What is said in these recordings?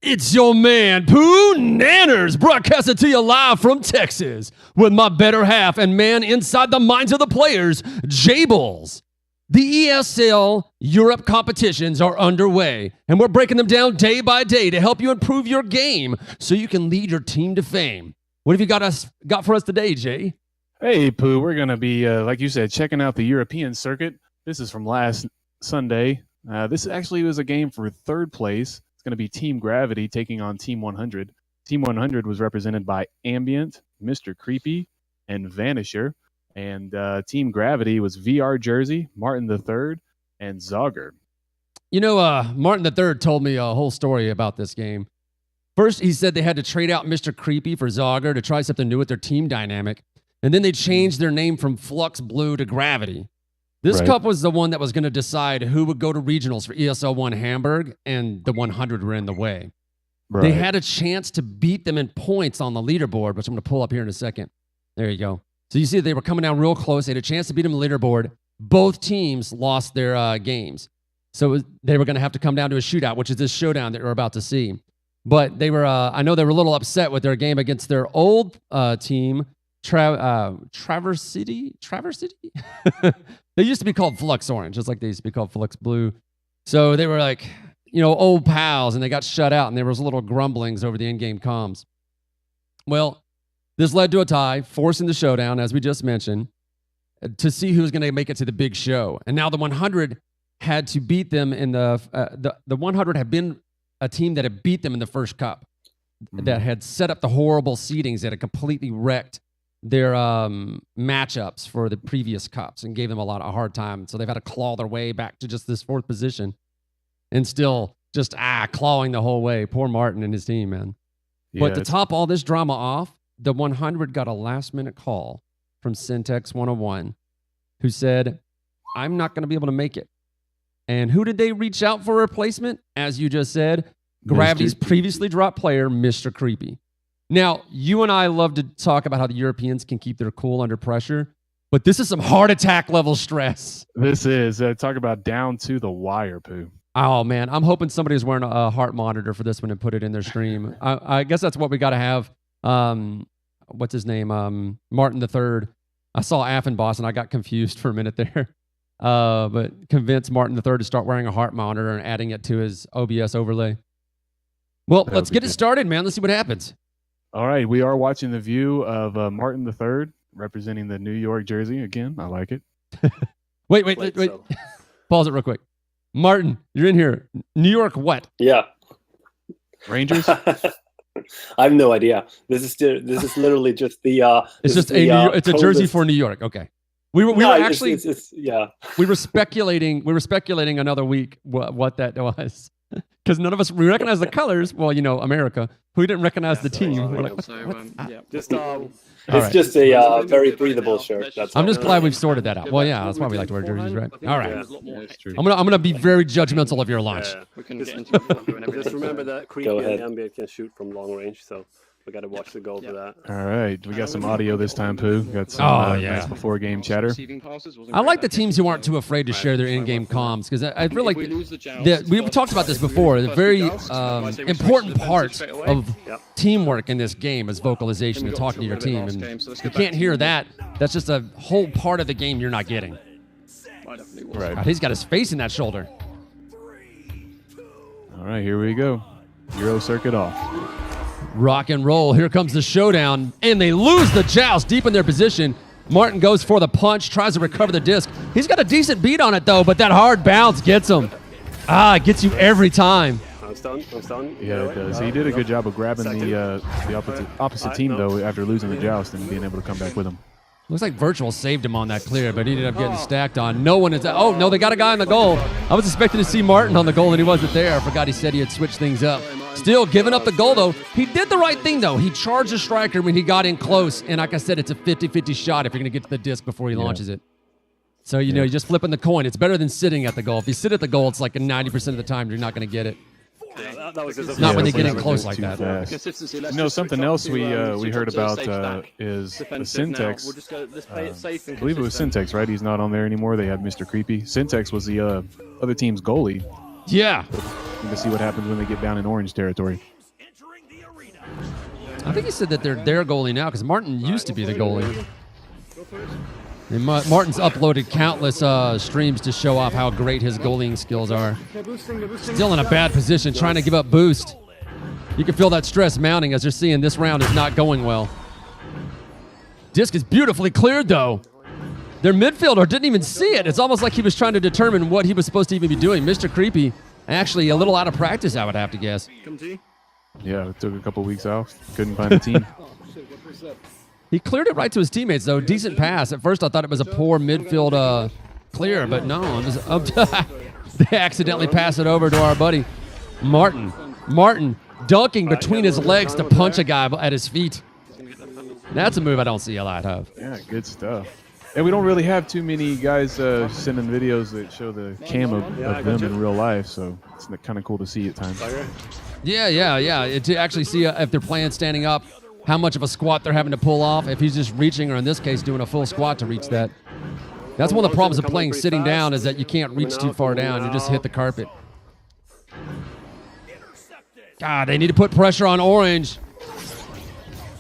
It's your man, Pooh Nanners, broadcasting to you live from Texas with my better half and man inside the minds of the players, Jables. The ESL Europe competitions are underway, and we're breaking them down day by day to help you improve your game so you can lead your team to fame. What have you got for us today, Jay? Hey, Pooh, we're going to be, like you said, checking out the European circuit. This is from last Sunday. This actually was a game for third place. It's going to be Team Gravity taking on Team 100. Team 100 was represented by Ambient, Mr. Creepy, and Vanisher. And Team Gravity was VR Jersey, Martin III, and Zogger. You know, Martin III told me a whole story about this game. First, he said they had to trade out Mr. Creepy for Zogger to try something new with their team dynamic. And then they changed their name from Flux Blue to Gravity. This cup was the one that was going to decide who would go to regionals for ESL 1 Hamburg, and the 100 were in the way. Right. They had a chance to beat them in points on the leaderboard, which I'm going to pull up here in a second. There you go. So you see they were coming down real close. They had a chance to beat them in the leaderboard. Both teams lost their games. So they were going to have to come down to a shootout, which is this showdown that we're about to see. But they were, I know they were a little upset with their game against their old team, Traverse City? They used to be called Flux Orange, just like they used to be called Flux Blue. So they were like, you know, old pals, and they got shut out, and there was a little grumblings over the in-game comms. Well, this led to a tie, forcing the showdown, as we just mentioned, to see who's going to make it to the big show. And now the 100 had to beat them in the 100 had been a team that had beat them in the first cup, that had set up the horrible seedings that had completely wrecked their matchups for the previous cups and gave them a hard time. So they've had to claw their way back to just this fourth position and still just clawing the whole way. Poor Martin and his team, man. Yeah, but to top all this drama off, the 100 got a last-minute call from Syntax 101 who said, I'm not going to be able to make it. And who did they reach out for a replacement? As you just said, Gravity's previously dropped player, Mr. Creepy. Now, you and I love to talk about how the Europeans can keep their cool under pressure, but this is some heart attack level stress. This is. Talk about down to the wire, Pooh. Oh, man. I'm hoping somebody's wearing a heart monitor for this one and put it in their stream. I guess that's what we got to have. What's his name? Martin III. I saw Affenboss and I got confused for a minute there. But convinced Martin III to start wearing a heart monitor and adding it to his OBS overlay. Well, let's get it started, man. Let's see what happens. All right, we are watching the view of Martin III representing the New York jersey. Again, I like it. Wait. Pause it real quick. Martin, you're in here. New York what? Yeah. Rangers? I have no idea. This is literally just the it's just it's a jersey for New York. Okay. We were actually we were speculating another week what that was. Because none of us, we recognize the colors. Well, you know, America. We didn't recognize the team. We're like, it's just a very breathable shirt. I'm just glad we've sorted that out. Well, yeah, that's why we like to wear jerseys, right? All right. I'm gonna be very judgmental of your lunch. Just remember that Creepy and Ambient can shoot from long range, so we got to watch the goal for that. All right, we got some audio this time, Pooh. Got some nice before game chatter. I like the teams who aren't too afraid to share their in-game comms because I feel like we've talked about this before. The very important part of teamwork in this game is vocalization and talking to your team. And if you can't hear that, that's just a whole part of the game you're not getting. Right. God, he's got his face in that shoulder. All right, here we go. Euro circuit off. Rock and roll. Here comes the showdown, and they lose the joust deep in their position. Martin goes for the punch, tries to recover the disc. He's got a decent beat on it, though, but that hard bounce gets him. It gets you every time. I'm stunned. Yeah, it does. He did a good job of grabbing the opposite team, though, after losing the joust and being able to come back with him. Looks like Virtual saved him on that clear, but he ended up getting stacked on. No one is... Oh, no, they got a guy on the goal. I was expecting to see Martin on the goal, and he wasn't there. I forgot he said he had switched things up. Still giving up the goal, though. He did the right thing, though. He charged the striker when he got in close, and like I said, it's a 50-50 shot if you're going to get to the disc before he launches it. So, you know, you're just flipping the coin. It's better than sitting at the goal. If you sit at the goal, it's like 90% of the time you're not going to get it. Not when they get in close like that. You know, something else we heard about is Syntax. I believe it was Syntax, right? He's not on there anymore. They have Mr. Creepy. Syntax was the other team's goalie. Yeah. To see what happens when they get down in orange territory. I think he said that they're their goalie now because Martin used to be the goalie. And Martin's uploaded countless streams to show off how great his goalieing skills are. Still in a bad position, trying to give up boost. You can feel that stress mounting as you're seeing this round is not going well. Disc is beautifully cleared, though. Their midfielder didn't even see it. It's almost like he was trying to determine what he was supposed to even be doing. Mr. Creepy, actually a little out of practice, I would have to guess. Yeah, it took a couple weeks off. Couldn't find a team. He cleared it right to his teammates, though. Decent pass. At first, I thought it was a poor midfield clear, but no. It was they accidentally pass it over to our buddy Martin. Martin dunking between his legs to punch a guy at his feet. That's a move I don't see a lot of. Yeah, good stuff. And we don't really have too many guys sending videos that show the cam of them in real life, so it's kind of cool to see at times. Yeah. To actually see if they're playing standing up, how much of a squat they're having to pull off, if he's just reaching, or in this case, doing a full squat to reach that. That's one of the problems of playing sitting down is that you can't reach too far down. You just hit the carpet. God, they need to put pressure on Orange.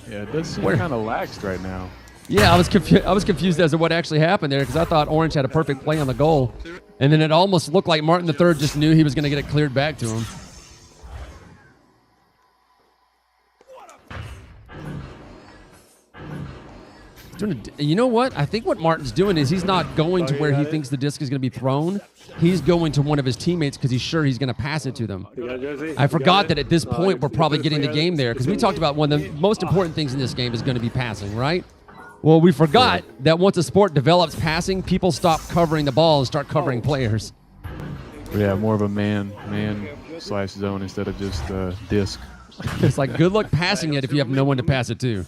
Yeah, it does seem kind of laxed right now. Yeah, I was confused as to what actually happened there because I thought Orange had a perfect play on the goal. And then it almost looked like Martin III just knew he was going to get it cleared back to him. You know what? I think what Martin's doing is he's not going to where he thinks the disc is going to be thrown. He's going to one of his teammates because he's sure he's going to pass it to them. I forgot that at this point we're probably getting the game there because we talked about one of the most important things in this game is going to be passing, right? Well, we forgot that once a sport develops passing, people stop covering the ball and start covering players. Yeah, more of a man/zone instead of just disc. It's like, good luck passing it if you have no one to pass it to.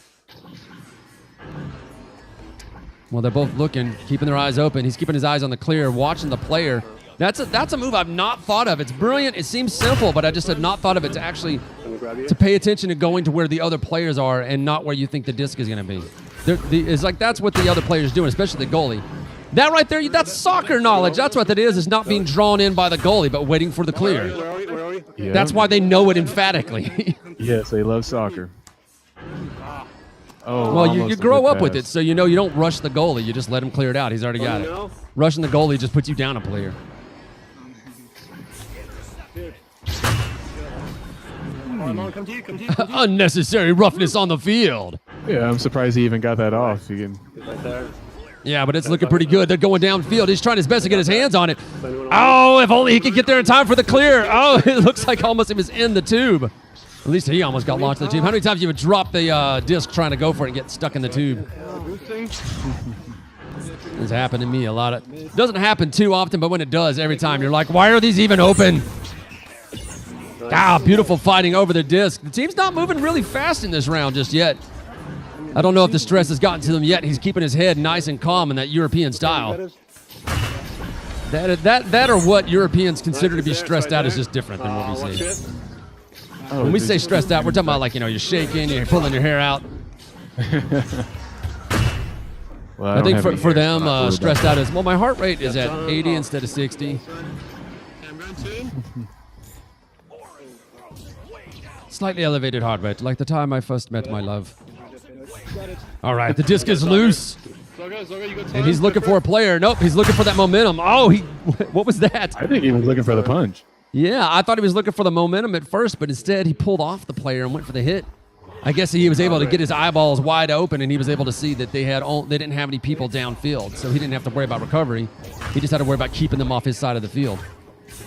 Well, they're both looking, keeping their eyes open. He's keeping his eyes on the clear, watching the player. That's a move I've not thought of. It's brilliant. It seems simple, but I just had not thought of it to actually to pay attention to going to where the other players are and not where you think the disc is going to be. It's like that's what the other player's doing, especially the goalie. That right there, that's soccer knowledge. That's what that is not being drawn in by the goalie, but waiting for the clear. Where are we? Yeah. That's why they know it emphatically. Yes, they love soccer. Oh, well, you grow up with it, so you know you don't rush the goalie. You just let him clear it out. He's already got it. Rushing the goalie just puts you down a player. Come to you. Unnecessary roughness on the field. Yeah, I'm surprised he even got that off. Right there. Yeah, but it's looking pretty good. They're going downfield. He's trying his best to get his hands on it. Oh, if only he could get there in time for the clear. Oh, it looks like almost it was in the tube. At least he almost got launched in the tube. How many times you would drop the disc trying to go for it and get stuck in the tube? It's happened to me a lot. It doesn't happen too often, but when it does, every time you're like, why are these even open? Ah, beautiful fighting over the disc. The team's not moving really fast in this round just yet. I don't know if the stress has gotten to them yet. He's keeping his head nice and calm in that European style. That or what Europeans consider to be stressed out is just different than what we see. When we say stressed out, we're talking about like, you're shaking, you're pulling your hair out. Well, I think for them, stressed out is, well, my heart rate is at 80 instead of 60. Slightly elevated heart rate, like the time I first met my love. All right, the disc is loose. And he's looking for a player. Nope, he's looking for that momentum. Oh, what was that? I think he was looking for the punch. Yeah, I thought he was looking for the momentum at first, but instead he pulled off the player and went for the hit. I guess he was able to get his eyeballs wide open, and he was able to see that they didn't have any people downfield, so he didn't have to worry about recovery. He just had to worry about keeping them off his side of the field.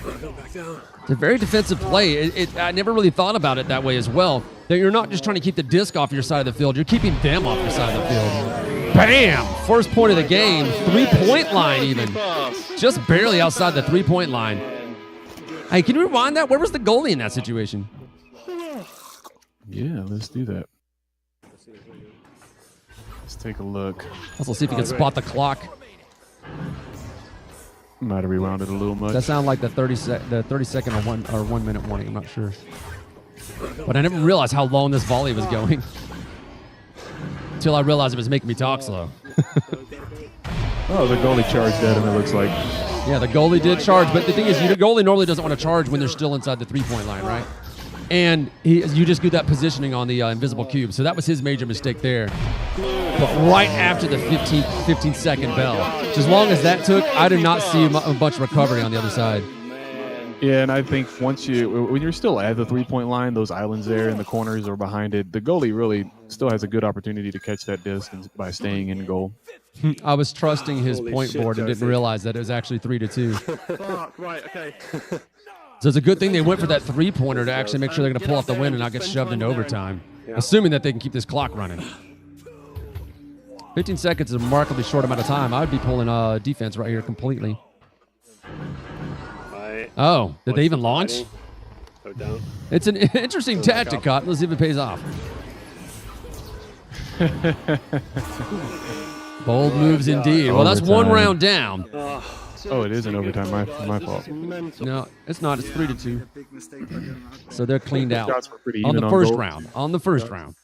It's a very defensive play. I never really thought about it that way as well, that you're not just trying to keep the disc off your side of the field, you're keeping them off your side of the field. Bam! First point of the game, three-point line even. Just barely outside the three-point line. Hey, can you rewind that? Where was the goalie in that situation? Yeah, let's do that. Let's take a look. Also, see if you can spot the clock. Might have rewound it a little much. That sounded like the 30-second or 1 minute warning. I'm not sure. But I never realized how long this volley was going. Until I realized it was making me talk slow. Oh, the goalie charged that, and it looks like. Yeah, the goalie did charge, but the thing is, the goalie normally doesn't want to charge when they're still inside the three-point line, right? and you just do that positioning on the invisible cube. So that was his major mistake there. But right after the 15-second bell, as long as that took, I did not see a bunch of recovery on the other side. Yeah, and I think when you're still at the 3-point line, those islands there in the corners or behind it, the goalie really still has a good opportunity to catch that distance by staying in goal. I was trusting his point board and didn't realize that it was actually 3-2. Fuck, right, okay. So it's a good thing they went for that three-pointer to actually make sure they're going to pull off the win and not get shoved into overtime, assuming that they can keep this clock running. 15 seconds is a remarkably short amount of time. I would be pulling defense right here completely. Oh, did they even launch? It's an interesting tactic, Cotton. Let's see if it pays off. Bold moves indeed. Well, that's one round down. Oh, it is in overtime. My fault. No, it's not. It's 3-2. So they're cleaned out Shots were pretty on even the on first goal. round. On the first round.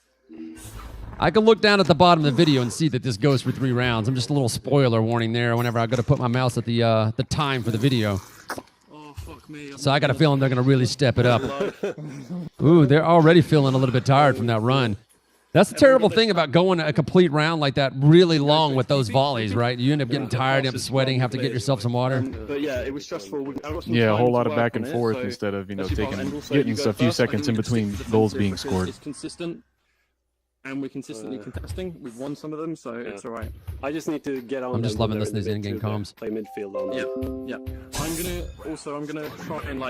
I can look down at the bottom of the video and see that this goes for 3 rounds. I'm just a little spoiler warning there whenever I go to put my mouse at the time for the video. So I got a feeling they're going to really step it up. Ooh, they're already feeling a little bit tired from that run. That's the terrible thing about going a complete round like that really long with those volleys, right? You end up getting tired, end up sweating, have to get yourself some water. But yeah, it was stressful. Yeah, a whole lot of back and forth instead of getting a few seconds in between goals being scored. It's consistent, and we're consistently contesting. We've won some of them, so it's all right. I just need to get on. I'm just loving listening to these in-game comms. Play midfield on. Yeah. I'm gonna try and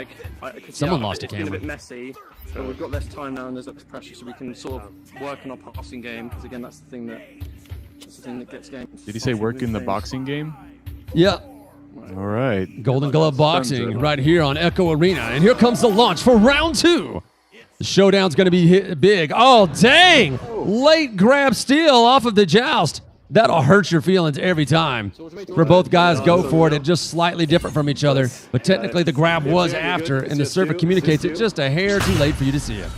Someone lost a camera. It's been a camera. bit messy, but we've got less time now and there's less pressure, so we can sort of work on our passing game. Because again, that's the thing that gets games. Did he say work in the boxing game? Yeah. All right. Golden Glove boxing right here on Echo Arena. And here comes the launch for round 2. The showdown's going to be big. Oh, dang! Late grab steal off of the joust. That'll hurt your feelings every time. For both guys go for it, it's just slightly different from each other. But technically the grab was after, and the server communicates it just a hair too late for you to see it.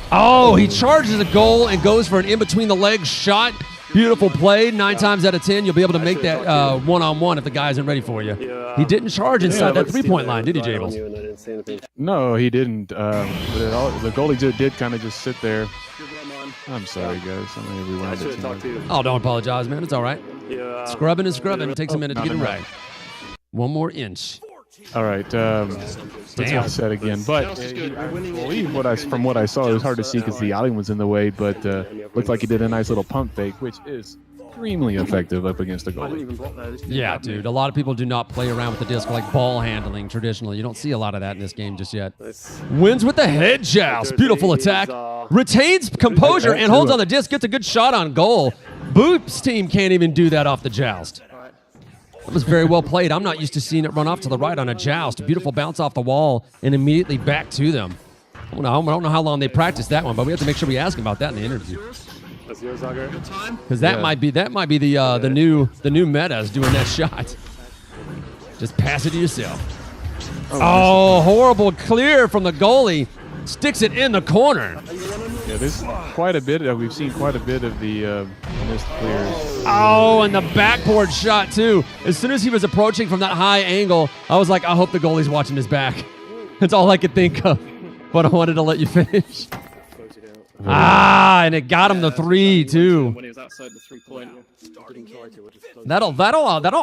Oh, he charges a goal and goes for an in-between-the-legs shot. Beautiful play. 9 times out of 10, you'll be able to make that one-on-one if the guy isn't ready for you. He didn't charge inside that three-point line, did he, Jables? No, he didn't. But the goalie did kind of just sit there. I'm sorry, guys. I mean, we wanted it too much. Oh, don't apologize, man. It's all right. Scrubbing is scrubbing. It takes a minute to get it right. One more inch. All right. Let's get set again. But I believe from what I saw, it was hard to see because the island was in the way, but looked like he did a nice little pump fake, which is extremely effective up against the goalie. Yeah, dude. A lot of people do not play around with the disc like ball handling traditionally. You don't see a lot of that in this game just yet. Wins with the head joust. Beautiful attack. Retains composure and holds on the disc. Gets a good shot on goal. Boop's team can't even do that off the joust. That was very well played. I'm not used to seeing it run off to the right on a joust. Beautiful bounce off the wall and immediately back to them. I don't know how long they practiced that one, but we have to make sure we ask about that in the interview. That's yours, Auger. Because that might be the new meta is doing that shot. Just pass it to yourself. Oh, horrible clear from the goalie. Sticks it in the corner. Yeah, there's quite a bit. We've seen quite a bit of the missed clears. Oh, and the backboard shot too. As soon as he was approaching from that high angle, I was like, I hope the goalie's watching his back. That's all I could think of. But I wanted to let you finish. And it got him the 3 too. When he was outside the 3-point. That'll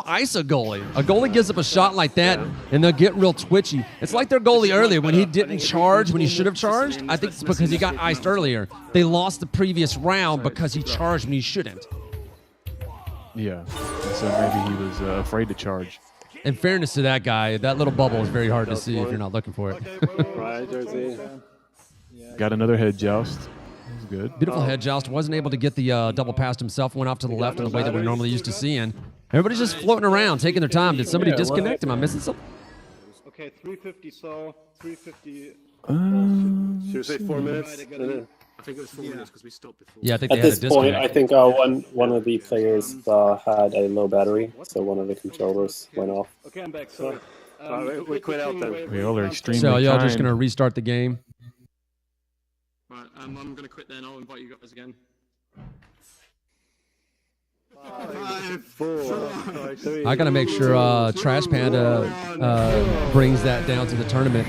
ice a goalie. A goalie gives up a shot like that, and they'll get real twitchy. It's like their goalie earlier when he didn't charge when he should have charged. I think it's because he got iced earlier. They lost the previous round because he charged when he shouldn't. Yeah, so maybe he was afraid to charge. In fairness to that guy, that little bubble is very hard to see if you're not looking for it. Right, Jersey. Got another head joust. That was good. Beautiful head joust. Wasn't able to get the double past himself. Went off to the left in the way that we're normally used to seeing. Everybody's just floating around, taking their time. Did somebody disconnect? Am I missing something? Okay, 350, so 350. Should we say 4 minutes? I think it was 4 minutes because we stopped before. Yeah, I think At they had a this point, disconnect. I think one of the players had a low battery, so one of the controllers went off. Okay, I'm back. Sorry. We quit out then. We all are extremely So y'all just kind. gonna restart the game? Right, I'm going to quit then. I'll invite you guys again. 5, 4, 3. I gotta make sure Trash Panda brings that down to the tournament.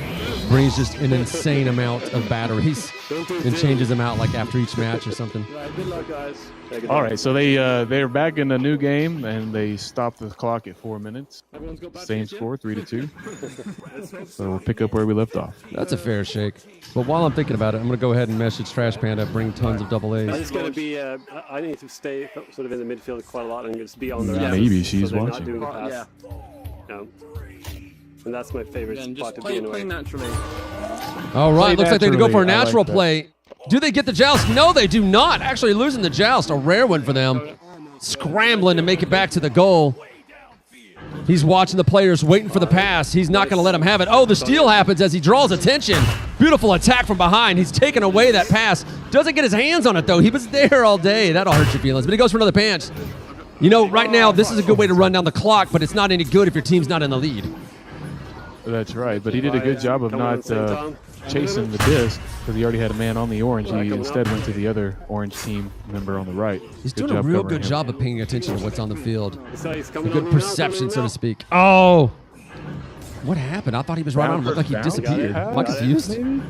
brings just an insane amount of batteries and changes them out like after each match or something. Right, good luck, guys. All right, so they're back in a new game, and they stopped the clock at 4 minutes. Everyone's got bad Same teeth, yeah? score, 3-2. So we'll pick up where we left off. That's a fair shake. But while I'm thinking about it, I'm going to go ahead and message Trash Panda, bring tons of double A's. It's going to be. I need to stay sort of in the midfield quite a lot and just be on the. Maybe she's so they're not watching. doing the pass. Yeah. And that's my favorite Again, spot just to be play anyway. naturally. All right, Play looks like they're going to go for a naturally. I natural like that. play. Do they get the joust? No, they do not. Actually losing the joust, a rare one for them. Scrambling to make it back to the goal. He's watching the players, waiting for the pass. He's not going to let him have it. Oh, the steal happens as he draws attention. Beautiful attack from behind. He's taken away that pass. Doesn't get his hands on it, though. He was there all day. That'll hurt your feelings. But he goes for another punch. You know, right now, this is a good way to run down the clock, but it's not any good if your team's not in the lead. That's right, but he did a good job of not chasing the disc because he already had a man on the orange. He instead went to the other orange team member on the right. He's doing a real covering good him. job of paying attention to what's on the field. So he's A coming good on you now, perception, so coming to on you speak. Oh! What happened? I thought he was right on him. Looked like he Bounce? disappeared. Got it. Am I Got it. confused? Maybe?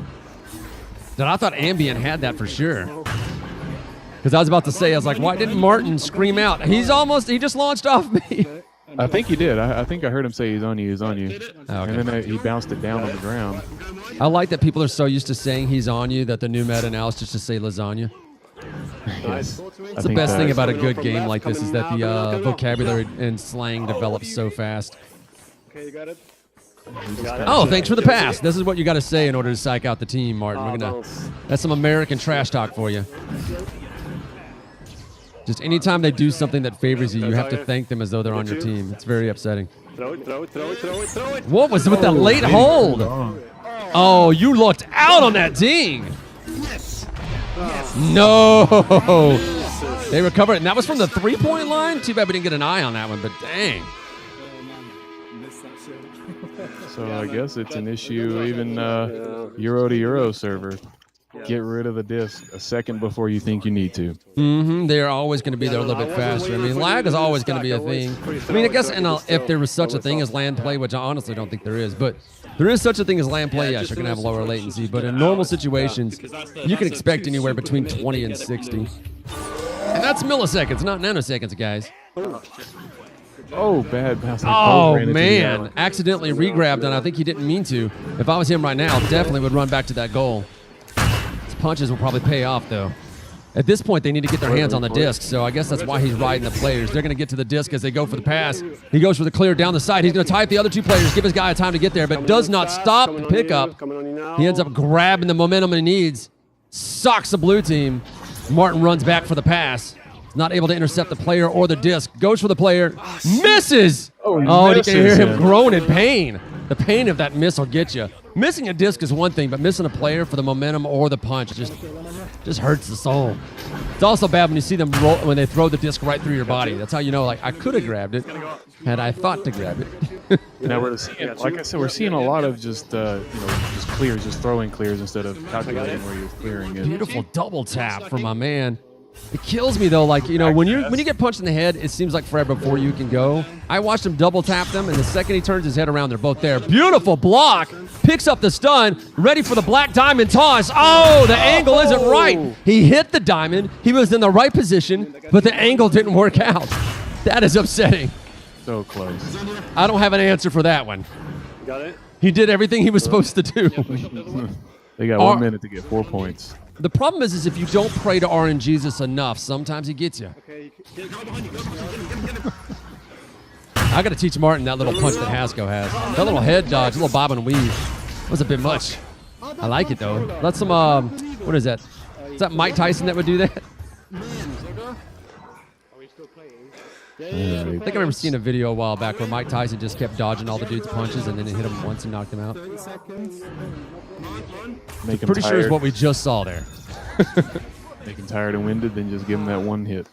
That I thought Ambient had that for sure. Because I was about to say, I was like, why didn't Martin scream out? He just launched off me. I think he did. I think I heard him say he's on you, he's on you. Oh, okay. And then he bounced it down on the ground. I like that people are so used to saying he's on you that the new meta now is just to say lasagna. Nice. It's the best thing about a good game like this is that the vocabulary and slang develops so fast. Okay, you got it. Oh, thanks for the pass. This is what you got to say in order to psych out the team, Martin. We're gonna. That's some American trash talk for you. Just anytime they do something that favors you, you have to thank them as though they're on your team. It's very upsetting. Throw it, throw it, throw it, throw it, throw it. What was with that late hold? Oh, you looked out on that ding. No. They recovered it. And that was from the three-point line? Too bad we didn't get an eye on that one, but dang. So I guess it's an issue even Euro to Euro server. Get rid of the disc a second before you think you need to. Mm-hmm. They're always going to be there a little bit faster. I mean, lag is always going to be a thing. I mean, I guess if there was such a thing as LAN play, which I honestly don't think there is, but there is such a thing as LAN play, yes, you're going to have lower latency. But in normal situations, you can expect anywhere between 20 and 60. And that's milliseconds, not nanoseconds, guys. Oh, bad bounce. Oh, man. Accidentally re-grabbed, and I think he didn't mean to. If I was him right now, definitely would run back to that goal. His punches will probably pay off, though. At this point, they need to get their hands on the disc, so I guess that's why he's riding the players. They're going to get to the disc as they go for the pass. He goes for the clear down the side. He's going to tie up the other two players, give his guy time to get there, but does not stop the pickup. He ends up grabbing the momentum he needs, socks the blue team. Martin runs back for the pass. Not able to intercept the player or the disc. Goes for the player. Misses! Oh, you can hear him groan in pain. The pain of that miss will get you. Missing a disc is one thing, but missing a player for the momentum or the punch just hurts the soul. It's also bad when you see them roll, when they throw the disc right through your body. That's how you know, like, I could have grabbed it had I thought to grab it. Now we're seeing, like I said, we're seeing a lot of just just clears, just throwing clears instead of calculating where you're clearing it. Beautiful double tap from my man. It kills me though, like, you know, when you get punched in the head, it seems like forever before you can go. I watched him double tap them, and the second he turns his head around, they're both there. Beautiful block, picks up the stun, ready for the black diamond toss. Oh, the angle isn't right. He hit the diamond, he was in the right position, but the angle didn't work out. That is upsetting. So close. I don't have an answer for that one. Got it? He did everything he was supposed to do. They got 1 minute to get 4 points. The problem is if you don't pray to RNGesus enough, sometimes he gets you. I got to teach Martin that little punch that Hasko has. That little head dodge, little bob and weave. That was a bit much. I like it, though. That's some, what is that? Is that Mike Tyson that would do that? I think I remember seeing a video a while back where Mike Tyson just kept dodging all the dude's punches and then he hit him once and knocked him out. Make him Pretty sure is tired. what we just saw there. Make him tired and winded, then just give him that one hit.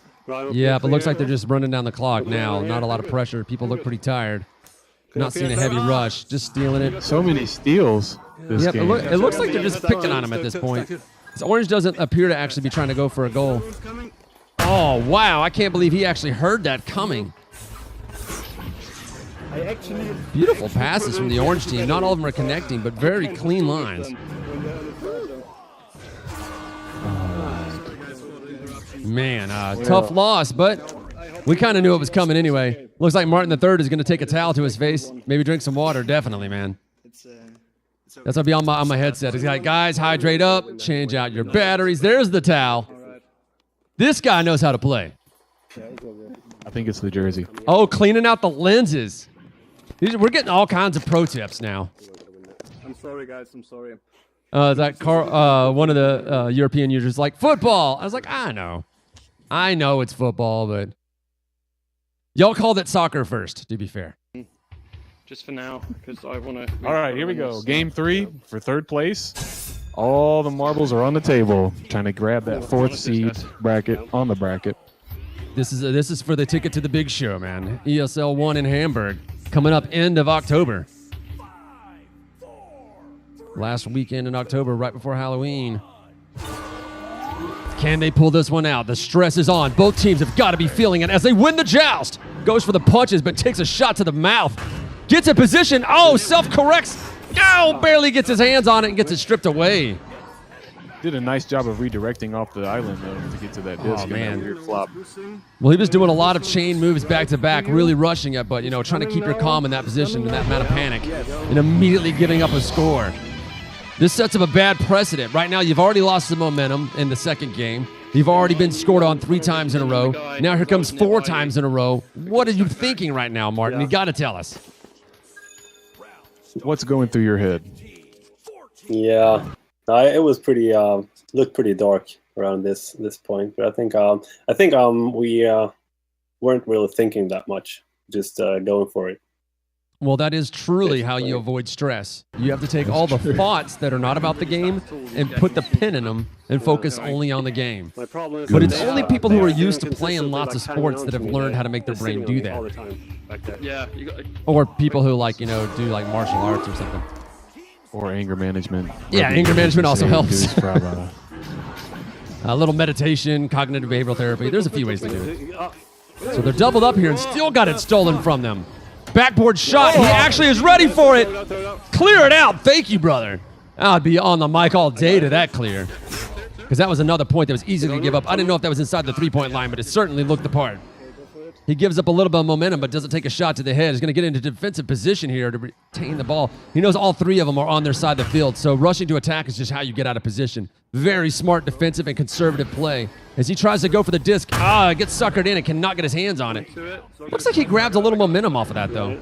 Yeah, but looks like they're just running down the clock now. Not a lot of pressure. People look pretty tired. Not seeing a heavy rush. Just stealing it. So many steals this Yeah, game. it looks like they're just picking on him at this point. This Orange doesn't appear to actually be trying to go for a goal. Oh, wow. I can't believe he actually heard that coming. Beautiful passes from the orange team. Not all of them are connecting, but very clean lines. Man, tough loss, but we kind of knew it was coming anyway. Looks like Martin III is going to take a towel to his face, maybe drink some water. Definitely, man. That's going to be on my headset. He's like, guys, hydrate up, change out your batteries. There's the towel. This guy knows how to play. I think it's the jersey. Oh, cleaning out the lenses. We're getting all kinds of pro tips now. I'm sorry, guys. I'm sorry. That car, one of the European users like, football. I was like, I know it's football, but y'all called it soccer first, to be fair. Just for now, because I want to. All right, here we go. Game 3 for third place. All the marbles are on the table, trying to grab that 4th seed bracket on the bracket. This is for the ticket to the big show, man. ESL 1 in Hamburg, coming up end of October. Last weekend in October, right before Halloween. Can they pull this one out? The stress is on. Both teams have got to be feeling it as they win the joust. Goes for the punches, but takes a shot to the mouth. Gets in position. Oh, self-corrects. Oh, barely gets his hands on it and gets it stripped away. Did a nice job of redirecting off the island, though, to get to that disc. Oh, man. That weird flop. Well, he was doing a lot of chain moves back-to-back, really rushing it, but, trying to keep your calm in that position, in that amount of panic, and immediately giving up a score. This sets up a bad precedent. Right now, you've already lost the momentum in the second game. You've already been scored on 3 times in a row. Now here comes 4 times in a row. What are you thinking right now, Martin? You got to tell us. What's going through your head? Yeah, it was pretty looked pretty dark around this point. But I think we weren't really thinking that much, just going for it. Well, that is truly how you avoid stress. You have to take all the thoughts that are not about the game and put the pin in them and focus only on the game. But it's only people who are used to playing lots of sports that have learned how to make their brain do that. Yeah. Or people who do like martial arts or something. Or anger management. Yeah, anger management also helps. From, a little meditation, cognitive behavioral therapy. There's a few ways to do it. So they're doubled up here and still got it stolen from them. Backboard shot. He actually is ready for it. Clear it out. Thank you, brother. I'd be on the mic all day to that clear. Because that was another point that was easy to give up. I didn't know if that was inside the three-point line, but it certainly looked the part. He gives up a little bit of momentum, but doesn't take a shot to the head. He's going to get into defensive position here to retain the ball. He knows all 3 of them are on their side of the field, so rushing to attack is just how you get out of position. Very smart defensive and conservative play. As he tries to go for the disc, gets suckered in and cannot get his hands on it. Looks like he grabbed a little momentum off of that, though.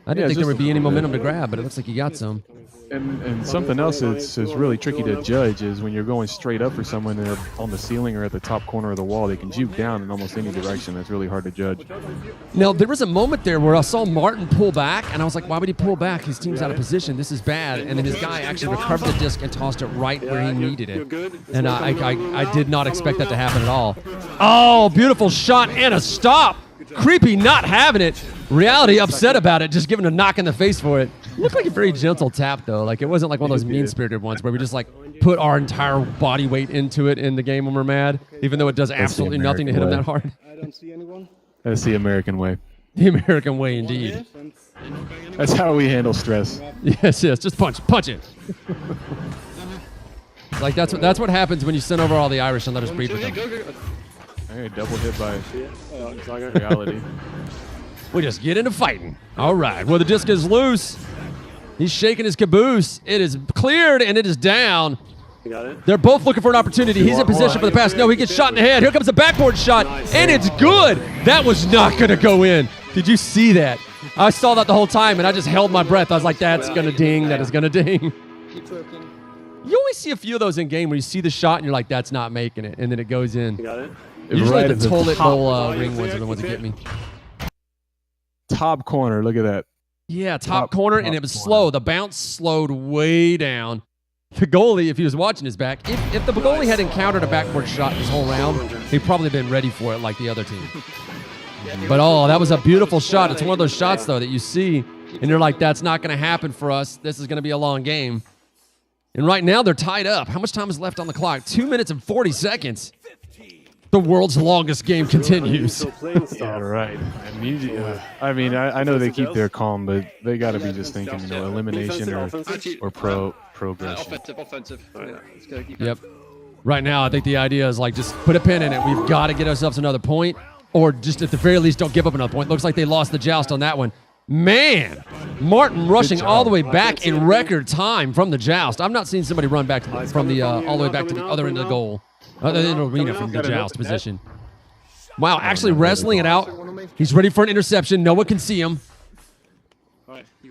I didn't think there would be any momentum to grab, but it looks like he got some. And something else that's really tricky to judge is when you're going straight up for someone and they're on the ceiling or at the top corner of the wall, they can juke down in almost any direction. That's really hard to judge. Now, there was a moment there where I saw Martin pull back, and I was like, why would he pull back? His team's out of position. This is bad. And then his guy actually recovered the disc and tossed it right where he needed it. And I did not expect that to happen at all. Oh, beautiful shot and a stop. Creepy not having it. Reality upset about it, just giving a knock in the face for it. Looked like a very gentle tap, though. Like, it wasn't like one of those mean-spirited ones where we just, put our entire body weight into it in the game when we're mad, even though it does absolutely nothing to hit him that hard. I don't see anyone. That's the American way. The American way, indeed. That's how we handle stress. Yes. Just punch it. Like, that's what happens when you send over all the Irish and let us breed with them. Hey, double hit by reality. We just get into fighting. All right. Well, the disc is loose. He's shaking his caboose. It is cleared, and it is down. You got it? They're both looking for an opportunity. He's in position for the pass. No, he gets shot in the head. Here comes the backboard shot, and it's good. That was not going to go in. Did you see that? I saw that the whole time, and I just held my breath. I was like, that's going to ding. That is going to ding. You always see a few of those in game where you see the shot, and you're like, that's not making it, and then it goes in. You got it? Usually Right the at the toilet top bowl ring ones are the ones that get me. Top corner, look at that. Yeah, top corner, and it was slow. The bounce slowed way down. The goalie, if he was watching his back, if the goalie had encountered a backboard shot this whole round, he'd probably been ready for it like the other team. But, that was a beautiful shot. It's one of those shots, though, that you see, and you're like, that's not going to happen for us. This is going to be a long game. And right now, they're tied up. How much time is left on the clock? 2 minutes and 40 seconds. The world's longest game continues. Still playing stuff. Yeah, right. I mean, I know they keep their calm, but they got to be just thinking, elimination or progression. Offensive. Yeah, let's go. Yep. Right now, I think the idea is like just put a pin in it. We've got to get ourselves another point, or just at the very least don't give up another point. Looks like they lost the joust on that one. Man, Martin rushing all the way back in record time from the joust. I've not seen somebody run back from the all the way back to the other end of the goal, other than the arena from the joust position. Wow, actually wrestling it out. He's ready for an interception. Noah can see him.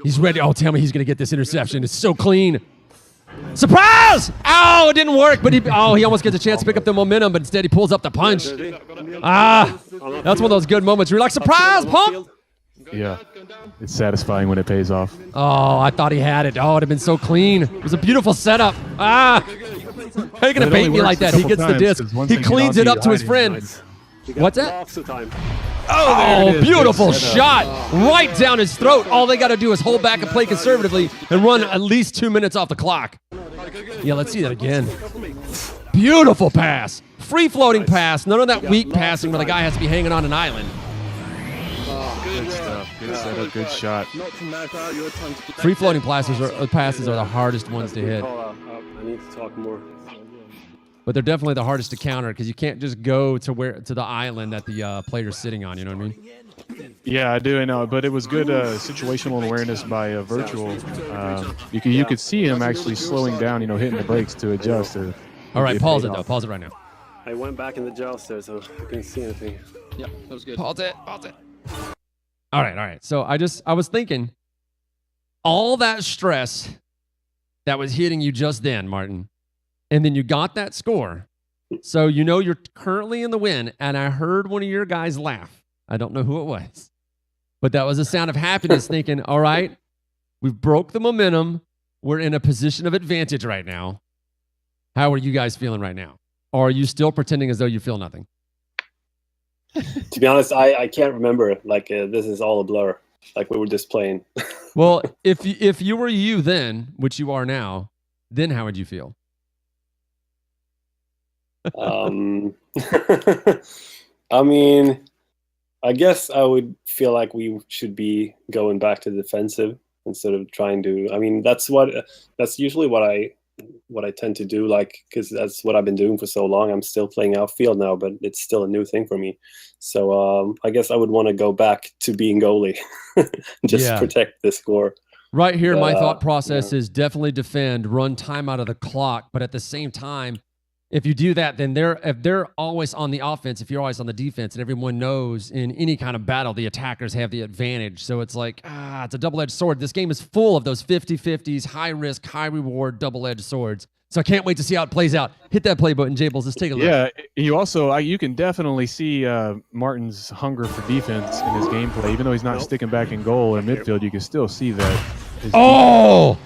He's ready. Oh, tell me he's going to get this interception. It's so clean. Surprise! Oh, it didn't work, but he almost gets a chance to pick up the momentum, but instead he pulls up the punch. That's one of those good moments where you're like, surprise, pump! Yeah, it's satisfying when it pays off. Oh, I thought he had it. Oh, it would have been so clean. It was a beautiful setup. How are you going to bait me like that? He gets the disc. He cleans it up to his friend. What's that? Oh, beautiful shot. Right down his throat. All they got to do is hold back and play conservatively and run at least 2 minutes off the clock. Yeah, let's see that again. Beautiful pass. Free-floating pass. None of that weak passing where the guy has to be hanging on an island. Good stuff. Good setup. Good shot. Free-floating passes are the hardest ones to hit. I need to talk more. But they're definitely the hardest to counter because you can't just go to the island that the player's sitting on. You know what I mean? Yeah, I do. I know, but it was good situational awareness by Virtual. You could see him actually slowing down, hitting the brakes to adjust. All right, pause it though. Pause it right now. I went back in the joust there, so I couldn't see anything. Yeah, that was good. Pause it. All right. So I was thinking, all that stress that was hitting you just then, Martin, and then you got that score. So you're currently in the win, and I heard one of your guys laugh. I don't know who it was, but that was a sound of happiness thinking, all right, we've broke the momentum. We're in a position of advantage right now. How are you guys feeling right now? Or are you still pretending as though you feel nothing? To be honest, I can't remember. This is all a blur. Like we were just playing. Well, if you were you then, which you are now, then how would you feel? I mean, I guess I would feel like we should be going back to defensive instead of trying to. I mean, that's usually what I tend to do, because that's what I've been doing for so long. I'm still playing outfield now, but it's still a new thing for me. So I guess I would want to go back to being goalie, just protect the score. Right here, my thought process is definitely defend, run time out of the clock, but at the same time, if you do that, then if they're always on the offense, if you're always on the defense, and everyone knows in any kind of battle, the attackers have the advantage. So it's like, it's a double-edged sword. This game is full of those 50-50s, high-risk, high-reward, double-edged swords. So I can't wait to see how it plays out. Hit that play button, Jables. Let's take a look. Yeah, you can definitely see Martin's hunger for defense in his gameplay. Even though he's not sticking back in goal in midfield, you can still see that.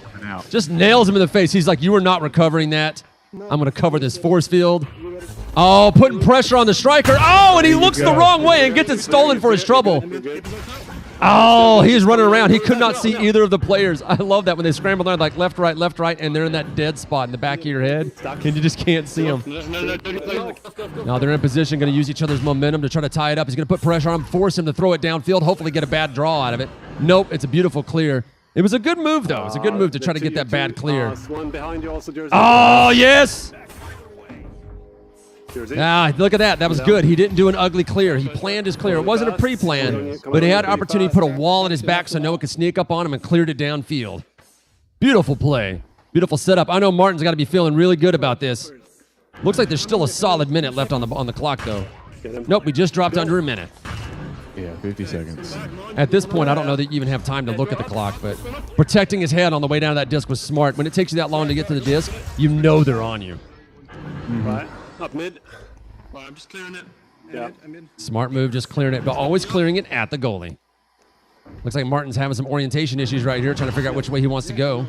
Just nails him in the face. He's like, you are not recovering that. I'm going to cover this force field. Oh, putting pressure on the striker. Oh, and he looks the wrong way and gets it stolen for his trouble. Oh, he's running around. He could not see either of the players. I love that when they scramble there, like left, right, and they're in that dead spot in the back of your head, and you just can't see them. Now they're in position, going to use each other's momentum to try to tie it up. He's going to put pressure on him, force him to throw it downfield, hopefully get a bad draw out of it. Nope, it's a beautiful clear. It was a good move, though. It's a good move to try to get that bad clear. Oh, yes! Look at that. That was good. He didn't do an ugly clear. He planned his clear. It wasn't a pre-plan, but he had an opportunity to put a wall in his back so Noah could sneak up on him and cleared it downfield. Beautiful play. Beautiful setup. I know Martin's got to be feeling really good about this. Looks like there's still a solid minute left on the clock, though. Nope, we just dropped under a minute. Yeah, 50 seconds. At this point, I don't know that you even have time to look at the clock, but protecting his head on the way down to that disc was smart. When it takes you that long to get to the disc, you know they're on you. Right, up mid. Right, I'm just clearing it. Yeah. Smart move, just clearing it, but always clearing it at the goalie. Looks like Martin's having some orientation issues right here, trying to figure out which way he wants to go.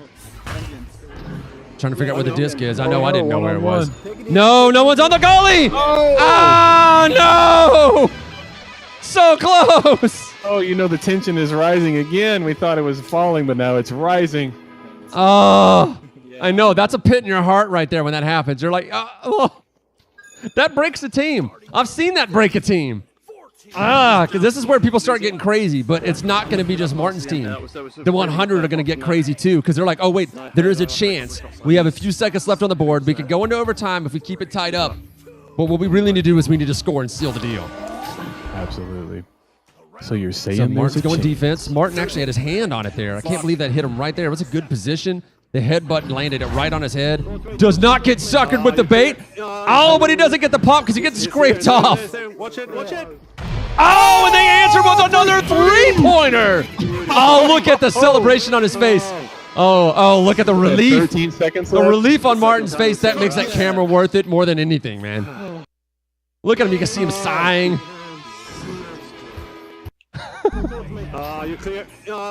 Trying to figure out where the disc is. I know I didn't know where it was. No one's on the goalie! Oh, no! So close! Oh, the tension is rising again. We thought it was falling, but now it's rising. Oh, I know. That's a pit in your heart right there when that happens. You're like, oh. That breaks a team. I've seen that break a team. Because this is where people start getting crazy, but it's not going to be just Martin's team. The 100 are going to get crazy too, because they're like, oh, wait, there is a chance. We have a few seconds left on the board. We could go into overtime if we keep it tied up. But what we really need to do is we need to score and seal the deal. Absolutely. So you're saying So Martin's going chance. defense. Martin actually had his hand on it there. I can't believe that hit him right there. It was a good position. The headbutt landed it right on his head. Does not get suckered with the bait. Oh, but he doesn't get the pop because he gets scraped off. Watch it. Oh, and they answered with another three-pointer. Oh, look at the celebration on his face. Oh, look at the relief. 13 seconds The left. relief on Martin's face, that makes that camera worth it more than anything, man. Look at him. You can see him sighing. You're clear.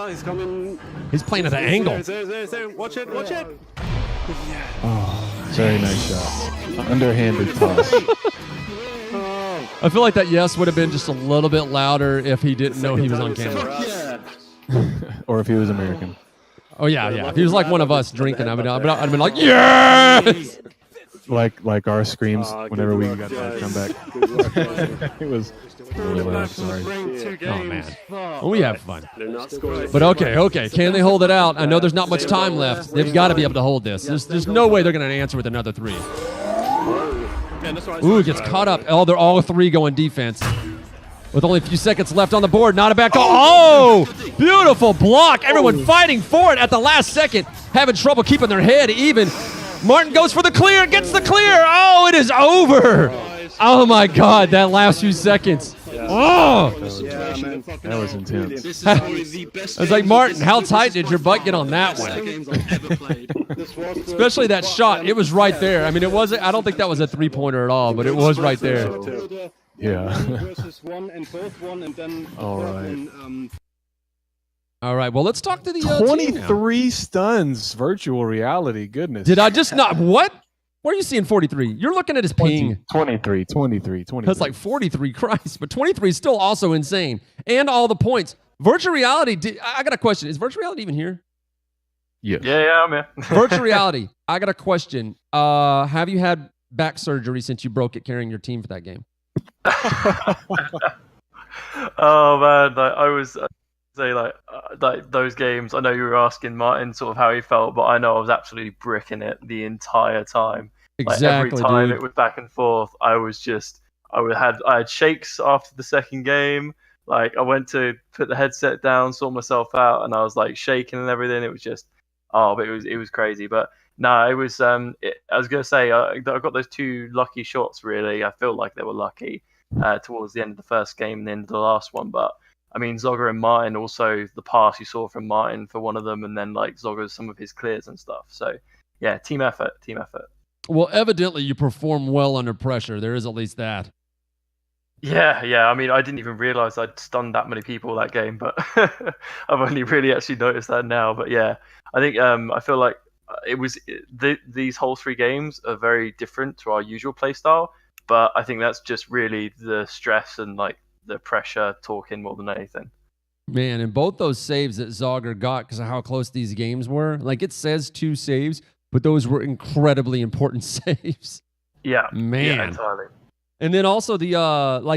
He's coming. He's playing at the angle. There. Watch it. Very nice shot. Underhanded toss. I feel like that yes would have been just a little bit louder if he didn't know he was on camera. Or if he was American. Oh, yeah. If he was like one of us drinking, I'd have been like, yes! Like our screams whenever we got that comeback. It was really loud. Sorry. Oh, man. Well, we have fun. But okay. Can they hold it out? I know there's not much time left. They've got to be able to hold this. There's no way they're going to answer with another three. Ooh, gets caught up. Oh, they're all three going defense. With only a few seconds left on the board. Not a back door. Oh, beautiful block. Everyone fighting for it at the last second. Having trouble keeping their head even. Martin goes for the clear. Gets the clear. Oh, it is over. Oh, my God. That last few seconds. Oh. That was intense. I was like, Martin, how tight did your butt get on that one? Especially that shot. It was right there. I mean, it wasn't. I don't think that was a three-pointer at all, but it was right there. Yeah. All right. All right. Well, let's talk to the 23 stuns. Virtual reality. Goodness. Did I just not? What? Where are you seeing 43? You're looking at his ping. 23. That's like 43, Christ. But 23 is still also insane. And all the points. Virtual reality. I got a question. Is virtual reality even here? Yes. Yeah, I'm here. Virtual reality. I got a question. Have you had back surgery since you broke it carrying your team for that game? Oh man, I was say like those games. I know you were asking Martin sort of how he felt, but I know I was absolutely bricking it the entire time. Exactly, every time dude. it was back and forth, I had shakes after the second game. Like I went to put the headset down, saw myself out, and I was like shaking and everything. It was just but it was crazy. But no, it was. I was gonna say I got those two lucky shots. Really, I feel like they were lucky towards the end of the first game and the end of the last one. But I mean, Zogger and Martin, also the pass you saw from Martin for one of them, and then like Zogger's some of his clears and stuff. So yeah, team effort. Well, evidently you perform well under pressure. There is at least that. Yeah. I mean, I didn't even realize I'd stunned that many people that game, but I've only really actually noticed that now. But yeah, I think I feel like these whole three games are very different to our usual play style. But I think that's just really the stress and like the pressure talking more than anything. Man, and both those saves that Zogger got because of how close these games were, like it says 2 saves, but those were incredibly important saves. Yeah. Man. Yeah, entirely. And then also the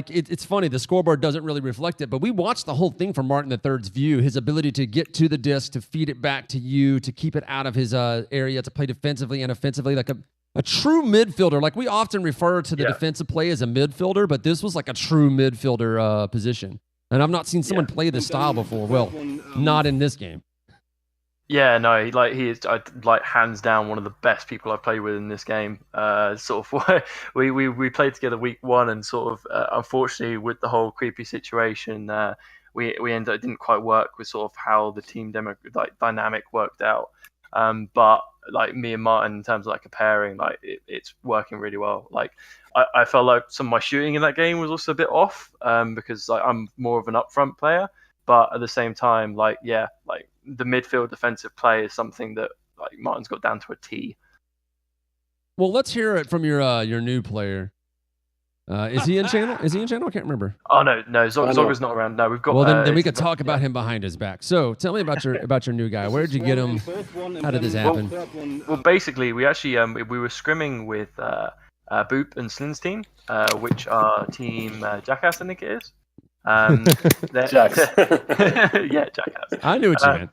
it's funny, the scoreboard doesn't really reflect it, but we watched the whole thing from Martin III's view, his ability to get to the disc, to feed it back to you, to keep it out of his area, to play defensively and offensively, like a true midfielder. Like we often refer to the defensive play as a midfielder, but this was like a true midfielder position. And I've not seen someone play this style before. Well, not in this game. Yeah, no, he is like hands down one of the best people I've played with in this game. Sort of, we played together week 1, and sort of unfortunately with the whole creepy situation, we ended up, it didn't quite work with sort of how the team dynamic worked out. But like me and Martin, in terms of like comparing, like it's working really well. Like I felt like some of my shooting in that game was also a bit off, because like I'm more of an upfront player, but at the same time, like the midfield defensive play is something that like Martin's got down to a T. Well, let's hear it from your new player. Is he in channel? I can't remember. Oh no, Zogger's not around. No, we've got. Well, then we could talk about him behind his back. So tell me about your new guy. Where did you get him? How did this happen? Well, basically, we actually we were scrimming with Boop and Slin's team, which are Team Jackass, I think it is. Jacks. Yeah, Jackass. I knew what you meant.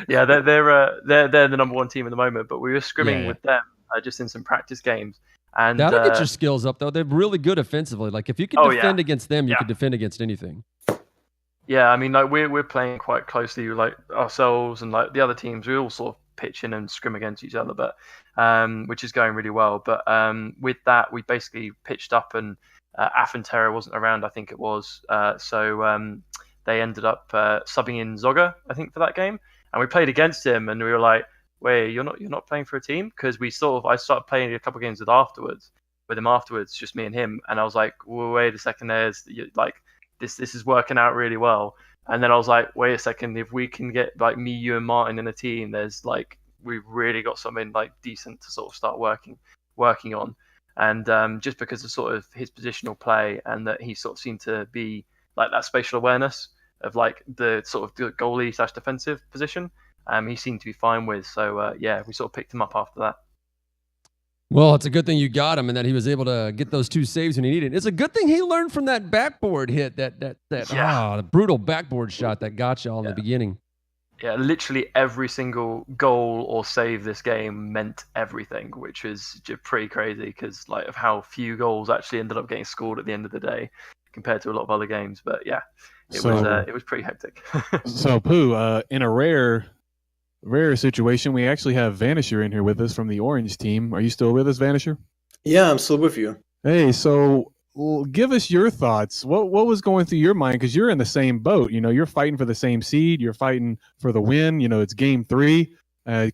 Yeah, they're the number one team at the moment, but we were scrimming Yeah. with them just in some practice games. And That'll get your skills up, though. They're really good offensively. Like, if you can defend against them, you can defend against anything. Yeah, I mean, like we're playing quite closely with like ourselves and like the other teams. We all sort of pitch in and scrim against each other, but which is going really well. But with that, we basically pitched up, and Affenterra wasn't around, I think it was. So they ended up subbing in Zogger, I think, for that game, and we played against him, and we were like, "Wait, you're not playing for a team?" Because I started playing a couple of games with him afterwards, just me and him, and I was like, well, "Wait a second, there's like." This is working out really well. And then I was like, wait a second, if we can get like me, you, and Martin in a team, there's like we've really got something like decent to sort of start working on. And just because of sort of his positional play and that he sort of seemed to be like that spatial awareness of like the sort of the goalie / defensive position, he seemed to be fine with. So yeah, we sort of picked him up after that. Well, it's a good thing you got him and that he was able to get those 2 saves when he needed. It's a good thing he learned from that backboard hit, the brutal backboard shot that got you all in the beginning. Yeah, literally every single goal or save this game meant everything, which is just pretty crazy because like of how few goals actually ended up getting scored at the end of the day compared to a lot of other games. But yeah, it was pretty hectic. So Pooh, in a rare situation, we actually have Vanisher in here with us from the Orange team. Are you still with us, Vanisher? Yeah, I'm still with you. Hey, so give us your thoughts. What was going through your mind? Because you're in the same boat. You know, you're fighting for the same seed. You're fighting for the win. You know, it's game 3,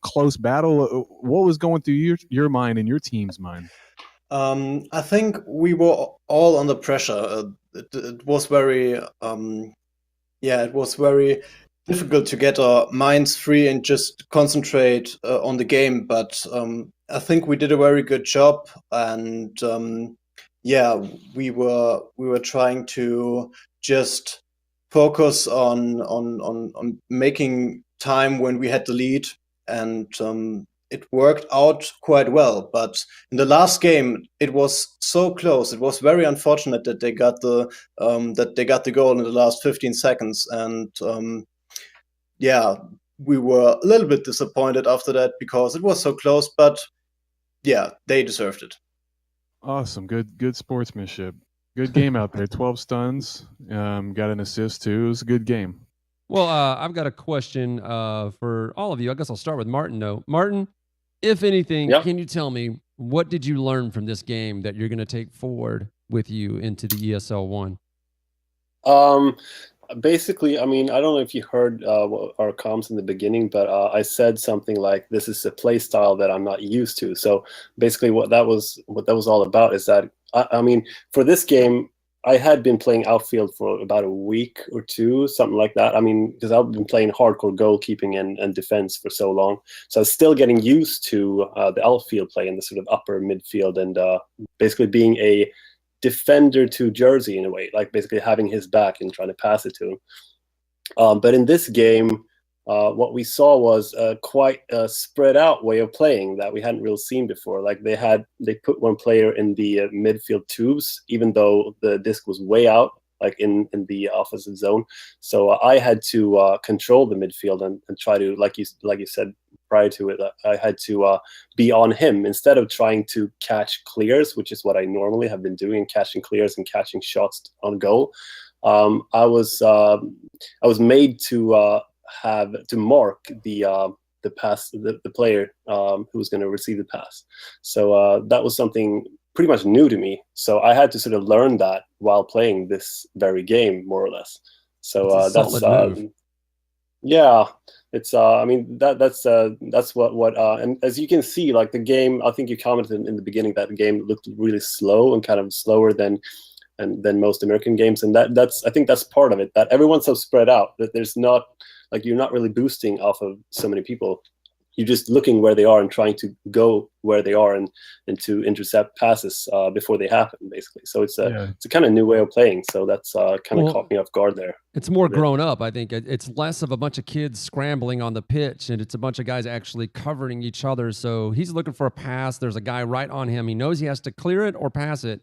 close battle. What was going through your mind and your team's mind? I think we were all under pressure. It was very, it was very difficult to get our minds free and just concentrate on the game. But I think we did a very good job, and we were trying to just focus on making time when we had the lead, and it worked out quite well. But in the last game, it was so close. It was very unfortunate that they got the goal in the last 15 seconds, and we were a little bit disappointed after that because it was so close. But yeah, they deserved it. Awesome, good sportsmanship. Good game out there. 12 stuns. Got an assist too. It was a good game. Well, I've got a question for all of you. I guess I'll start with Martin, though. Martin, if anything, can you tell me what did you learn from this game that you're going to take forward with you into the ESL 1? Basically, I mean, I don't know if you heard our comms in the beginning, but I said something like, "This is a play style that I'm not used to." So basically, what that was all about is that I mean, for this game, I had been playing outfield for about a week or 2, something like that. I mean, because I've been playing hardcore goalkeeping and defense for so long, so I was still getting used to the outfield play and the sort of upper midfield, and basically being a defender to Jersey in a way, like basically having his back and trying to pass it to him. But in this game, what we saw was quite a spread out way of playing that we hadn't really seen before. Like they put one player in the midfield tubes, even though the disc was way out, like in the offensive zone. So I had to control the midfield and try to, like you said prior to it, I had to be on him instead of trying to catch clears, which is what I normally have been doing, catching clears and catching shots on goal. I was made to have to mark the pass, the player who was going to receive the pass. So that was something pretty much new to me. So I had to sort of learn that while playing this very game, more or less. So that's yeah. It's I mean that's what and as you can see, like the game, I think you commented in the beginning that the game looked really slow and kind of slower than most American games, and that's I think that's part of it, that everyone's so spread out that there's not, like, you're not really boosting off of so many people. you're just looking where they are and trying to go where they are and to intercept passes before they happen, basically. So it's a kind of new way of playing. So that's kind of caught me off guard there. It's more grown up, I think. It's less of a bunch of kids scrambling on the pitch, and it's a bunch of guys actually covering each other. So he's looking for a pass. There's a guy right on him. He knows he has to clear it or pass it,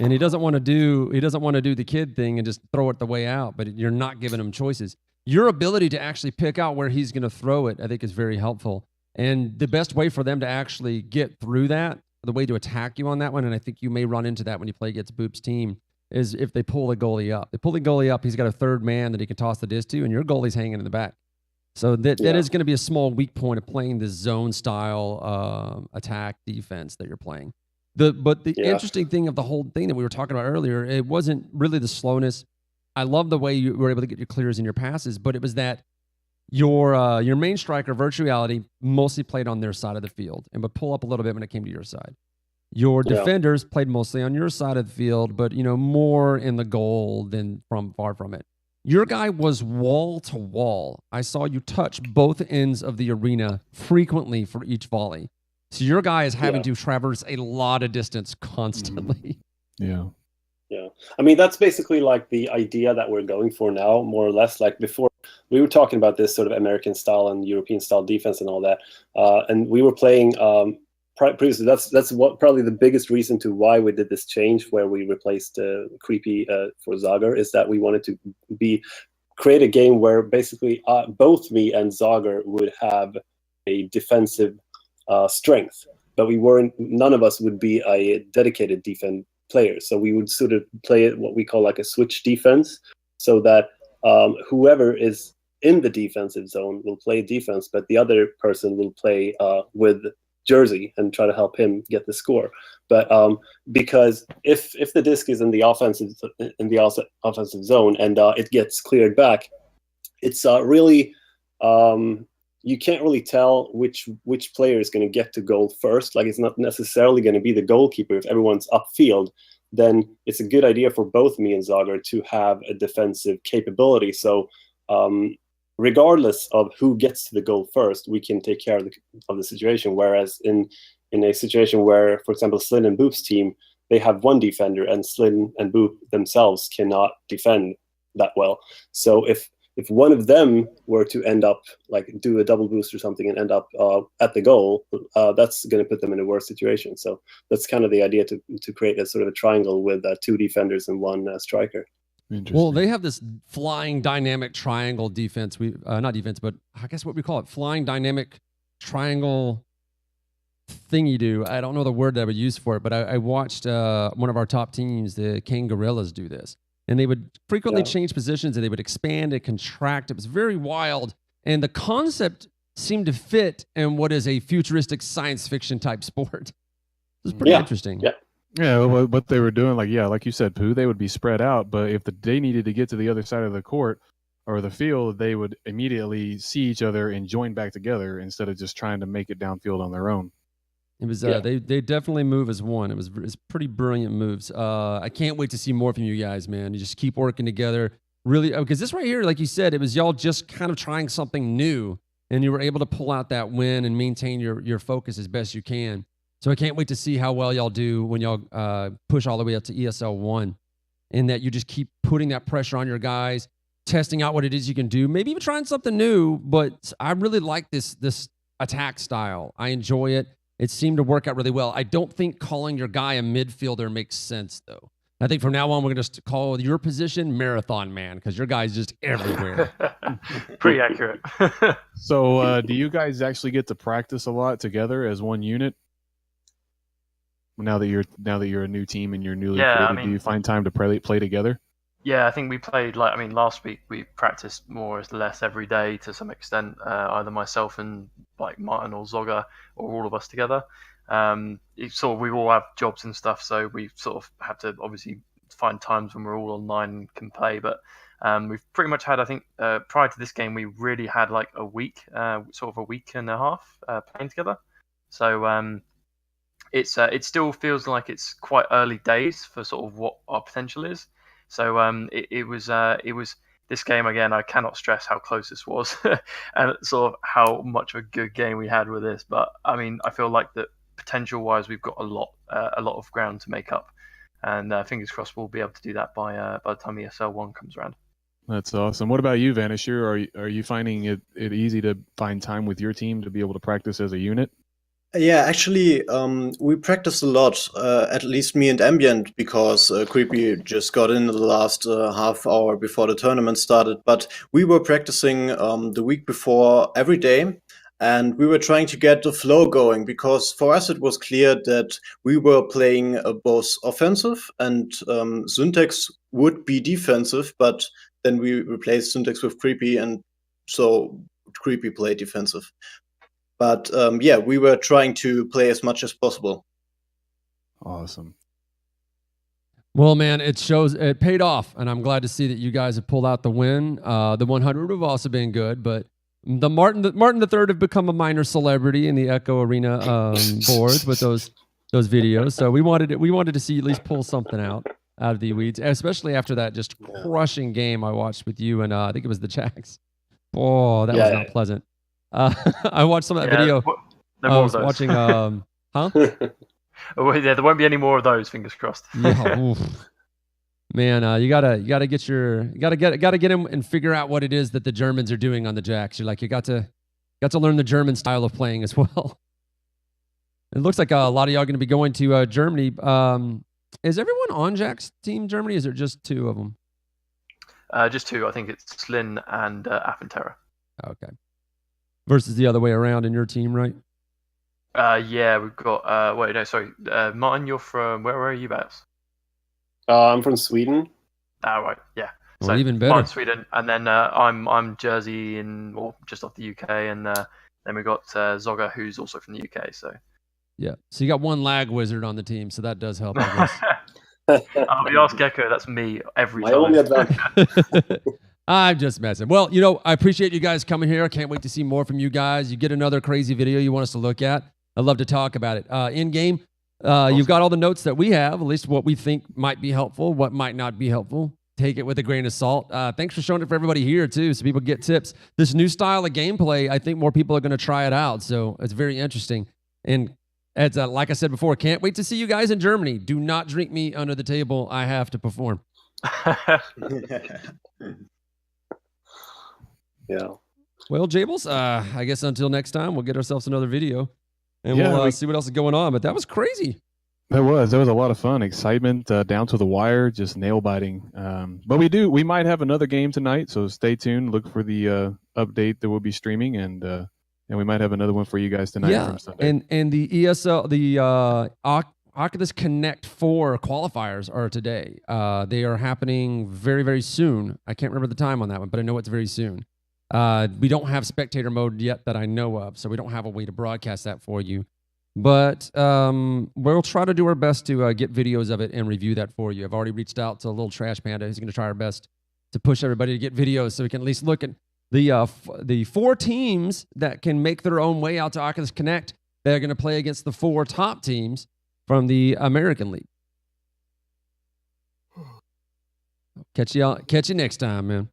and he doesn't want to do the kid thing and just throw it the way out. But you're not giving him choices. Your ability to actually pick out where he's going to throw it, I think, is very helpful. And the best way for them to actually get through that, the way to attack you on that one, and I think you may run into that when you play against Boop's team, is if they pull the goalie up. They pull the goalie up, he's got a third man that he can toss the disc to, and your goalie's hanging in the back. So that is going to be a small weak point of playing this zone style attack defense that you're playing. But the interesting thing of the whole thing that we were talking about earlier, it wasn't really the slowness. I love the way you were able to get your clears and your passes, but it was that your main striker, Virtual Reality, mostly played on their side of the field and would pull up a little bit when it came to your side. Your defenders played mostly on your side of the field, but more in the goal than far from it. Your guy was wall to wall. I saw you touch both ends of the arena frequently for each volley. So your guy is having to traverse a lot of distance constantly. Yeah. Yeah. I mean, that's basically like the idea that we're going for now, more or less. Like before, we were talking about this sort of American style and European style defense and all that. And we were playing previously. That's what probably the biggest reason to why we did this change, where we replaced Creepy for Zager, is that we wanted to create a game where basically both me and Zager would have a defensive strength, but none of us would be a dedicated defense player. So we would sort of play it what we call like a switch defense, so that whoever is in the defensive zone will play defense, but the other person will play with jersey and try to help him get the score. But because if the disc is in the offensive zone and it gets cleared back, it's really you can't really tell which player is going to get to goal first. Like, it's not necessarily going to be the goalkeeper. If everyone's upfield, then it's a good idea for both me and Zager to have a defensive capability. So regardless of who gets to the goal first, we can take care of the situation. Whereas in a situation where, for example, Slin and Boop's team, they have one defender and Slin and Boop themselves cannot defend that well. So if one of them were to end up, like, do a double boost or something and end up at the goal, that's going to put them in a worse situation. So that's kind of the idea, to create a sort of a triangle with two defenders and one striker. Well, they have this flying dynamic triangle defense. Not defense, but I guess what we call it, flying dynamic triangle thing you do. I don't know the word that I would use for it, but I watched one of our top teams, the King Gorillas, do this. And they would frequently change positions, and they would expand and contract. It was very wild. And the concept seemed to fit in what is a futuristic science fiction type sport. It was pretty interesting. Yeah, what they were doing, like you said, Pooh, they would be spread out. But if they needed to get to the other side of the court or the field, they would immediately see each other and join back together instead of just trying to make it downfield on their own. It was they definitely move as one. It's pretty brilliant moves. I can't wait to see more from you guys, man. You just keep working together, really, because this right here, like you said, it was y'all just kind of trying something new, and you were able to pull out that win and maintain your focus as best you can. So I can't wait to see how well y'all do when y'all push all the way up to ESL 1, and that you just keep putting that pressure on your guys, testing out what it is you can do, maybe even trying something new. But I really like this attack style. I enjoy it. It seemed to work out really well. I don't think calling your guy a midfielder makes sense, though. I think from now on, we're going to call your position Marathon Man, because your guy's just everywhere. Pretty accurate. So do you guys actually get to practice a lot together as one unit? Now that you're a new team and you're newly created, do you find time to play together? Yeah, I think we played, last week we practiced more or less every day to some extent, either myself and Martin or Zogger, or all of us together. We all have jobs and stuff, so we sort of have to obviously find times when we're all online and can play. But we've pretty much had, I think, prior to this game, we really had a week, sort of a week and a half playing together. So it still feels like it's quite early days for sort of what our potential is. So it was this game again, I cannot stress how close this was, and sort of how much of a good game we had with this. But I mean, I feel like that potential-wise, we've got a lot of ground to make up, and fingers crossed we'll be able to do that by the time ESL 1 comes around. That's awesome. What about you, Vanisher? Are you finding it easy to find time with your team to be able to practice as a unit? Yeah, actually, we practiced a lot, at least me and Ambient, because Creepy just got in the last half hour before the tournament started. But we were practicing the week before every day, and we were trying to get the flow going, because for us it was clear that we were playing both offensive and Syntax would be defensive, but then we replaced Syntax with Creepy, and so Creepy played defensive. But yeah, we were trying to play as much as possible. Awesome. Well, man, it paid off, and I'm glad to see that you guys have pulled out the win. The 100 would have also been good, but the Martin III have become a minor celebrity in the Echo Arena boards with those videos. So we wanted to see you at least pull something out of the weeds, especially after that just crushing game I watched with you and I think it was the Jacks. Oh, that was not pleasant. I watched some of that video. I was watching. Huh? Oh, yeah, there won't be any more of those. Fingers crossed. Yeah, man, you gotta get him and figure out what it is that the Germans are doing on the Jacks. You got to learn the German style of playing as well. It looks like a lot of y'all are going to be going to Germany. Is everyone on Jack's team Germany? Is there just 2 of them? Just 2. I think it's Slin and Affenterra. Okay. Versus the other way around in your team, right? Yeah, we've got. Martin, you're from where are you, Baz? I'm from Sweden. Right, yeah. Well, so even better. Mine's Sweden, and then I'm Jersey just off the UK, and then we got Zogger, who's also from the UK. So yeah, so you got one lag wizard on the team, so that does help. I guess. You ask Gecko, that's me every time. Only advantage. I'm just messing. Well, I appreciate you guys coming here. I can't wait to see more from you guys. You get another crazy video you want us to look at, I'd love to talk about it. In game, you've got all the notes that we have, at least what we think might be helpful, what might not be helpful. Take it with a grain of salt. Thanks for showing it for everybody here, too, so people get tips. This new style of gameplay, I think more people are going to try it out, so it's very interesting. And as like I said before, can't wait to see you guys in Germany. Do not drink me under the table. I have to perform. Yeah. Well, Jables, I guess until next time, we'll get ourselves another video, and we'll see what else is going on. But that was crazy. That was a lot of fun, excitement down to the wire, just nail biting. But we might have another game tonight, so stay tuned. Look for the update that we'll be streaming, and we might have another one for you guys tonight from Sunday. And the ESL, the Oculus Connect 4 qualifiers are today. They are happening very, very soon. I can't remember the time on that one, but I know it's very soon. We don't have spectator mode yet that I know of, so we don't have a way to broadcast that for you. But we'll try to do our best to get videos of it and review that for you. I've already reached out to a little trash panda who's going to try our best to push everybody to get videos so we can at least look at the 4 teams that can make their own way out to Oculus Connect. They're going to play against the 4 top teams from the American League. Catch you next time, man.